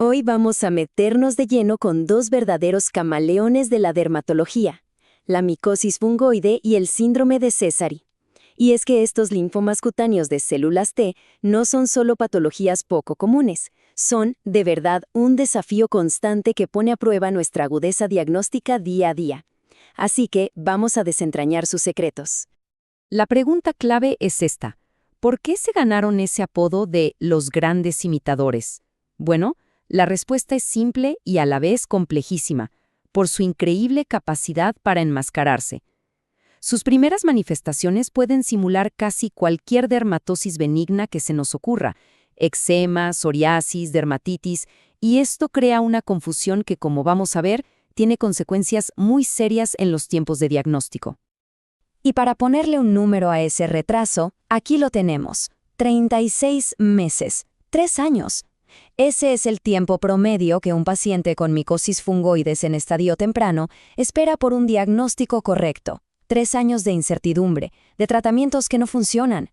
Hoy vamos a meternos de lleno con dos verdaderos camaleones de la dermatología, la micosis fungoide y el síndrome de Sézary. Y es que estos linfomas cutáneos de células T no son solo patologías poco comunes, son, de verdad, un desafío constante que pone a prueba nuestra agudeza diagnóstica día a día. Así que vamos a desentrañar sus secretos. La pregunta clave es esta. ¿Por qué se ganaron ese apodo de los grandes imitadores? Bueno, la respuesta es simple y a la vez complejísima, por su increíble capacidad para enmascararse. Sus primeras manifestaciones pueden simular casi cualquier dermatosis benigna que se nos ocurra, eczema, psoriasis, dermatitis, y esto crea una confusión que, como vamos a ver, tiene consecuencias muy serias en los tiempos de diagnóstico. Y para ponerle un número a ese retraso, aquí lo tenemos, 36 meses, 3 años. Ese es el tiempo promedio que un paciente con micosis fungoides en estadio temprano espera por un diagnóstico correcto. 3 años de incertidumbre, de tratamientos que no funcionan.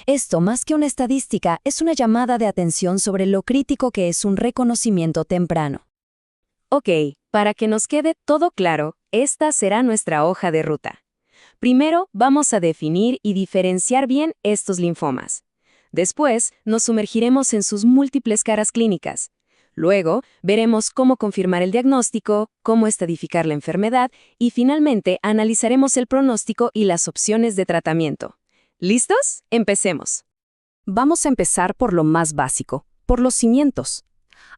Esto, más que una estadística, es una llamada de atención sobre lo crítico que es un reconocimiento temprano. Ok, para que nos quede todo claro, esta será nuestra hoja de ruta. Primero, vamos a definir y diferenciar bien estos linfomas. Después, nos sumergiremos en sus múltiples caras clínicas. Luego, veremos cómo confirmar el diagnóstico, cómo estadificar la enfermedad y finalmente analizaremos el pronóstico y las opciones de tratamiento. ¿Listos? Empecemos. Vamos a empezar por lo más básico, por los cimientos.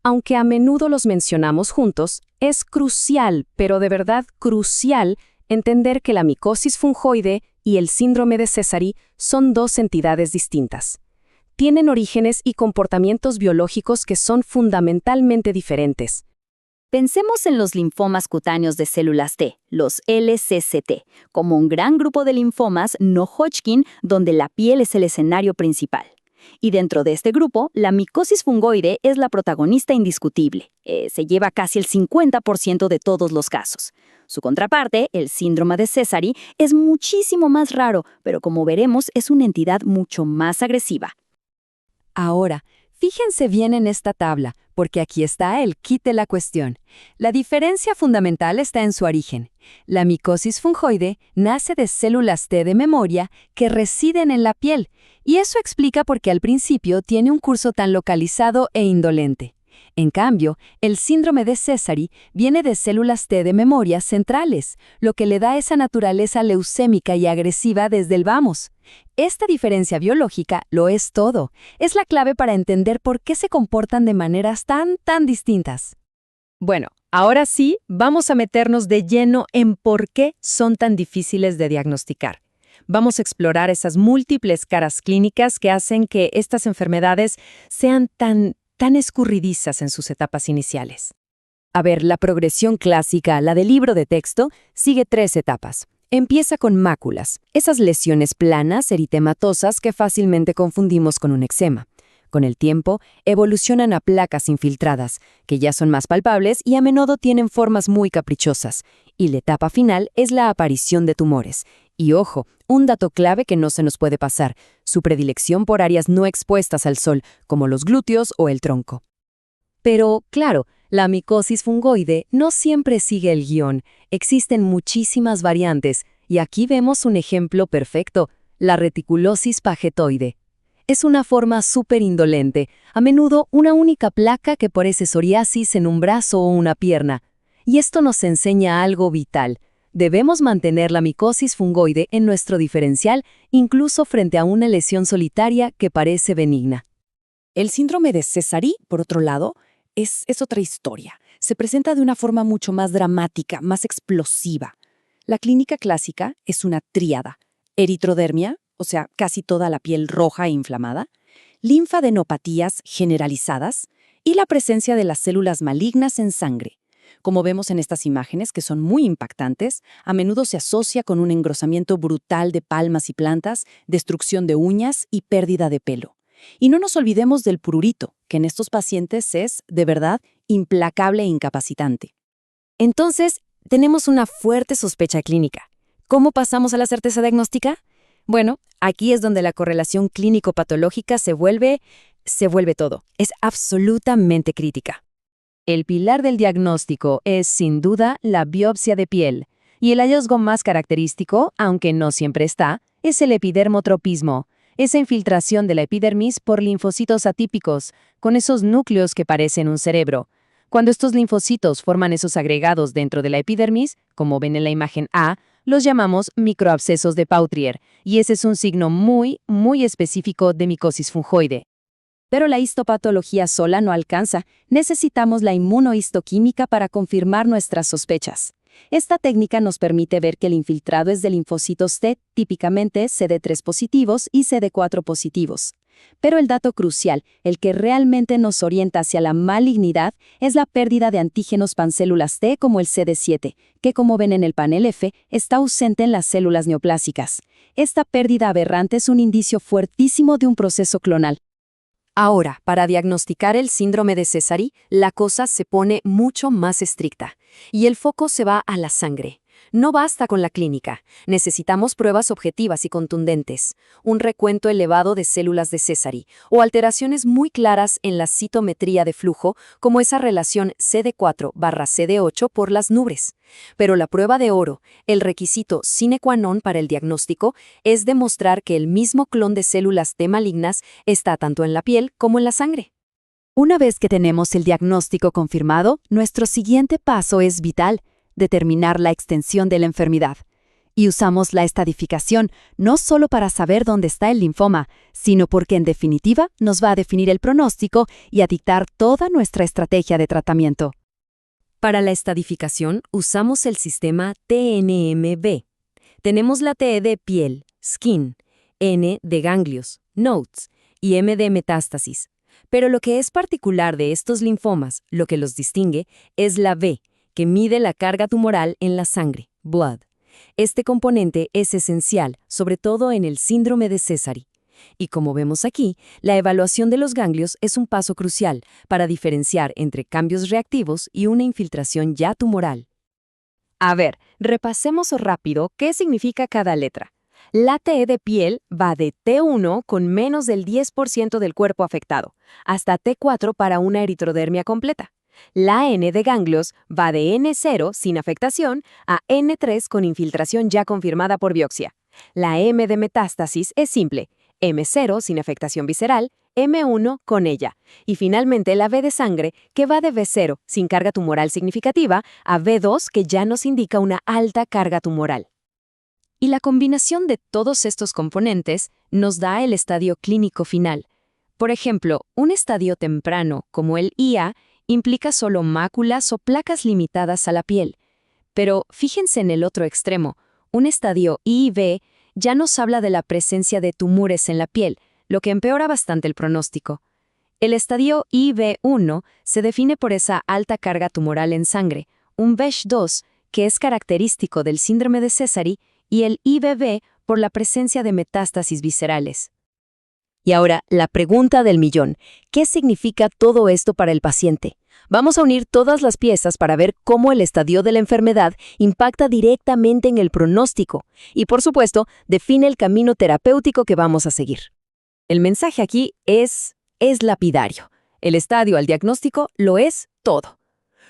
Aunque a menudo los mencionamos juntos, es crucial, pero de verdad crucial, entender que la micosis fungoide y el síndrome de Sézary son dos entidades distintas. Tienen orígenes y comportamientos biológicos que son fundamentalmente diferentes. Pensemos en los linfomas cutáneos de células T, los LCCT, como un gran grupo de linfomas no Hodgkin donde la piel es el escenario principal. Y dentro de este grupo, la micosis fungoide es la protagonista indiscutible. Se lleva casi el 50% de todos los casos. Su contraparte, el síndrome de Sézary, es muchísimo más raro, pero como veremos es una entidad mucho más agresiva. Ahora, fíjense bien en esta tabla, porque aquí está el kit de la cuestión. La diferencia fundamental está en su origen. La micosis fungoide nace de células T de memoria que residen en la piel, y eso explica por qué al principio tiene un curso tan localizado e indolente. En cambio, el síndrome de Sézary viene de células T de memoria centrales, lo que le da esa naturaleza leucémica y agresiva desde el vamos. Esta diferencia biológica lo es todo. Es la clave para entender por qué se comportan de maneras tan distintas. Bueno, ahora sí, vamos a meternos de lleno en por qué son tan difíciles de diagnosticar. Vamos a explorar esas múltiples caras clínicas que hacen que estas enfermedades sean tan escurridizas en sus etapas iniciales. A ver, la progresión clásica, la del libro de texto, sigue 3 etapas. Empieza con máculas, esas lesiones planas, eritematosas que fácilmente confundimos con un eczema. Con el tiempo, evolucionan a placas infiltradas, que ya son más palpables y a menudo tienen formas muy caprichosas. Y la etapa final es la aparición de tumores. Y ojo, un dato clave que no se nos puede pasar, su predilección por áreas no expuestas al sol, como los glúteos o el tronco. Pero, claro, la micosis fungoide no siempre sigue el guión. Existen muchísimas variantes, y aquí vemos un ejemplo perfecto, la reticulosis pagetoide. Es una forma súper indolente, a menudo una única placa que parece psoriasis en un brazo o una pierna. Y esto nos enseña algo vital. Debemos mantener la micosis fungoide en nuestro diferencial, incluso frente a una lesión solitaria que parece benigna. El síndrome de Sézary, por otro lado, es otra historia. Se presenta de una forma mucho más dramática, más explosiva. La clínica clásica es una tríada: eritrodermia, o sea, casi toda la piel roja e inflamada, linfadenopatías generalizadas y la presencia de las células malignas en sangre. Como vemos en estas imágenes, que son muy impactantes, a menudo se asocia con un engrosamiento brutal de palmas y plantas, destrucción de uñas y pérdida de pelo. Y no nos olvidemos del prurito, que en estos pacientes es, de verdad, implacable e incapacitante. Entonces, tenemos una fuerte sospecha clínica. ¿Cómo pasamos a la certeza diagnóstica? Bueno, aquí es donde la correlación clínico-patológica se vuelve todo. Es absolutamente crítica. El pilar del diagnóstico es, sin duda, la biopsia de piel. Y el hallazgo más característico, aunque no siempre está, es el epidermotropismo, esa infiltración de la epidermis por linfocitos atípicos, con esos núcleos que parecen un cerebro. Cuando estos linfocitos forman esos agregados dentro de la epidermis, como ven en la imagen A, los llamamos microabscesos de Pautrier, y ese es un signo muy específico de micosis fungoide. Pero la histopatología sola no alcanza, necesitamos la inmunohistoquímica para confirmar nuestras sospechas. Esta técnica nos permite ver que el infiltrado es de linfocitos T, típicamente CD3 positivos y CD4 positivos. Pero el dato crucial, el que realmente nos orienta hacia la malignidad, es la pérdida de antígenos pancélulas T como el CD7, que como ven en el panel F, está ausente en las células neoplásicas. Esta pérdida aberrante es un indicio fuertísimo de un proceso clonal. Ahora, para diagnosticar el síndrome de Sézary, la cosa se pone mucho más estricta, y el foco se va a la sangre. No basta con la clínica, necesitamos pruebas objetivas y contundentes, un recuento elevado de células de Sézary, o alteraciones muy claras en la citometría de flujo, como esa relación CD4/CD8 por las nubes. Pero la prueba de oro, el requisito sine qua non para el diagnóstico, es demostrar que el mismo clon de células T malignas está tanto en la piel como en la sangre. Una vez que tenemos el diagnóstico confirmado, nuestro siguiente paso es vital: determinar la extensión de la enfermedad. Y usamos la estadificación no solo para saber dónde está el linfoma, sino porque en definitiva nos va a definir el pronóstico y a dictar toda nuestra estrategia de tratamiento. Para la estadificación usamos el sistema TNMB. Tenemos la T de piel, skin, N de ganglios, nodes, y M de metástasis. Pero lo que es particular de estos linfomas, lo que los distingue, es la V, que mide la carga tumoral en la sangre, blood. Este componente es esencial, sobre todo en el síndrome de Sézary. Y como vemos aquí, la evaluación de los ganglios es un paso crucial para diferenciar entre cambios reactivos y una infiltración ya tumoral. A ver, repasemos rápido qué significa cada letra. La T de piel va de T1 con menos del 10% del cuerpo afectado, hasta T4 para una eritrodermia completa. La N de ganglios va de N0 sin afectación a N3 con infiltración ya confirmada por biopsia. La M de metástasis es simple, M0 sin afectación visceral, M1 con ella. Y finalmente la V de sangre, que va de V0 sin carga tumoral significativa a V2, que ya nos indica una alta carga tumoral. Y la combinación de todos estos componentes nos da el estadio clínico final. Por ejemplo, un estadio temprano, como el IA, implica solo máculas o placas limitadas a la piel. Pero fíjense en el otro extremo, un estadio IIB ya nos habla de la presencia de tumores en la piel, lo que empeora bastante el pronóstico. El estadio IB1 se define por esa alta carga tumoral en sangre, un VESH2 que es característico del síndrome de Sézary, y el IBB por la presencia de metástasis viscerales. Y ahora, la pregunta del millón. ¿Qué significa todo esto para el paciente? Vamos a unir todas las piezas para ver cómo el estadio de la enfermedad impacta directamente en el pronóstico y, por supuesto, define el camino terapéutico que vamos a seguir. El mensaje aquí es lapidario. El estadio al diagnóstico lo es todo.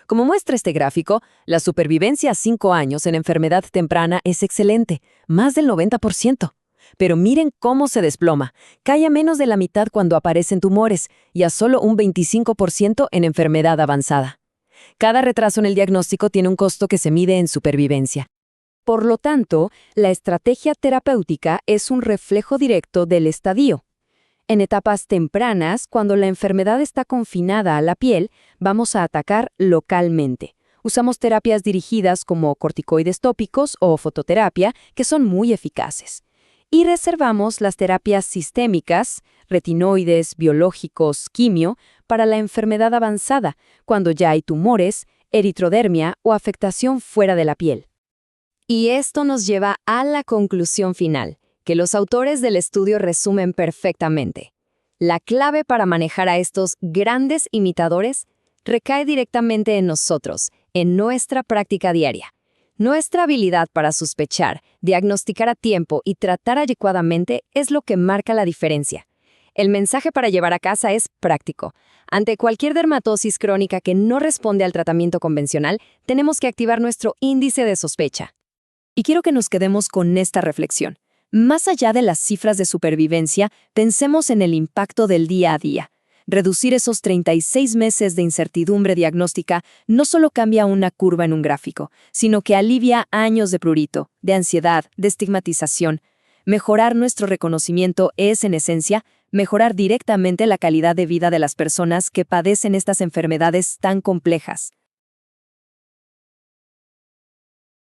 Como muestra este gráfico, la supervivencia a 5 años en enfermedad temprana es excelente, más del 90%. Pero miren cómo se desploma. Cae a menos de la mitad cuando aparecen tumores y a solo un 25% en enfermedad avanzada. Cada retraso en el diagnóstico tiene un costo que se mide en supervivencia. Por lo tanto, la estrategia terapéutica es un reflejo directo del estadio. En etapas tempranas, cuando la enfermedad está confinada a la piel, vamos a atacar localmente. Usamos terapias dirigidas como corticoides tópicos o fototerapia, que son muy eficaces. Y reservamos las terapias sistémicas, retinoides, biológicos, quimio, para la enfermedad avanzada, cuando ya hay tumores, eritrodermia o afectación fuera de la piel. Y esto nos lleva a la conclusión final, que los autores del estudio resumen perfectamente. La clave para manejar a estos grandes imitadores recae directamente en nosotros, en nuestra práctica diaria. Nuestra habilidad para sospechar, diagnosticar a tiempo y tratar adecuadamente es lo que marca la diferencia. El mensaje para llevar a casa es práctico. Ante cualquier dermatosis crónica que no responde al tratamiento convencional, tenemos que activar nuestro índice de sospecha. Y quiero que nos quedemos con esta reflexión. Más allá de las cifras de supervivencia, pensemos en el impacto del día a día. Reducir esos 36 meses de incertidumbre diagnóstica no solo cambia una curva en un gráfico, sino que alivia años de prurito, de ansiedad, de estigmatización. Mejorar nuestro reconocimiento es, en esencia, mejorar directamente la calidad de vida de las personas que padecen estas enfermedades tan complejas.